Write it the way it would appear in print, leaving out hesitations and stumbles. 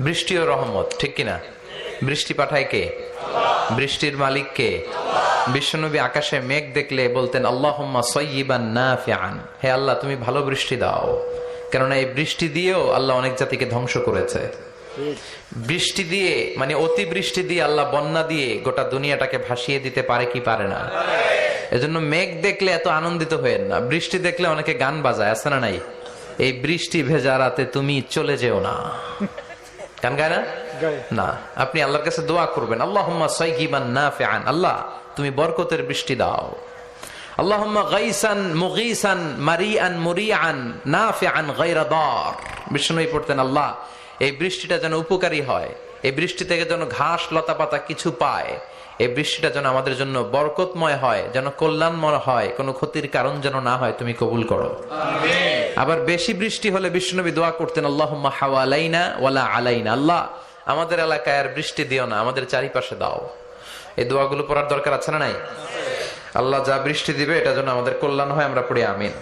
বৃষ্টিও রহমত, ঠিক কিনা? বৃষ্টি পাঠায় কে? বৃষ্টির মালিক কে? বিশ্বনবী আকাশে মেঘ দেখলে বলতেন আল্লাহুম্মা সাইয়্যিবান নাফিআন, হে আল্লাহ তুমি ভালো বৃষ্টি দাও। কেননা এই বৃষ্টি দিয়েও আল্লাহ অনেক জাতিকে ধ্বংস করেছে। বৃষ্টি দিয়ে মানে অতি বৃষ্টি দিয়ে আল্লাহ বন্যা দিয়ে গোটা দুনিয়াটাকে ভাসিয়ে দিতে পারে কি পারে না? এজন্য মেঘ দেখলে এত আনন্দিত হয়েন না। বৃষ্টি দেখলে অনেকে গান বাজায়, আছে না নাই? এই বৃষ্টি ভেজা রাতে তুমি চলে যেও না, গান গায় না? না, আপনি আল্লাহর কাছে দোয়া করবেন আল্লাহুম্মা সাইয়্যিবান নাফিআন, আল্লাহ তুমি বরকতের বৃষ্টি দাও। আল্লাহুম্মা গাইসান মুগীসান মারিআন মুরিআন নাফিআন গায়রা দার। বিষ্ণুই পড়তেন আল্লাহ এই বৃষ্টিটা যেন উপকারী হয়, এই বৃষ্টি থেকে যেন ঘাস লতা পাতা কিছু পায়, এই বৃষ্টিটা যেন আমাদের জন্য বরকতময় হয়, যেন কল্যাণময় হয়, কোনো ক্ষতির কারণ যেন না হয়, তুমি কবুল করো। আমিন। আবার বেশি বৃষ্টি হলে বিষ্ণুনবী দোয়া করতেন আল্লাহুম্মা হাওয়ালাইনা ওয়ালা আলাইনা, আল্লাহ আমাদের এলাকায় আর বৃষ্টি দিও না, আমাদের চারিপাশে দাও। এই দোয়াগুলো পড়ার দরকার আছে না নাই? আল্লাহ যা বৃষ্টি দিবে এটা যেন আমাদের কল্যাণ হয়, আমরা পড়ি আমিন।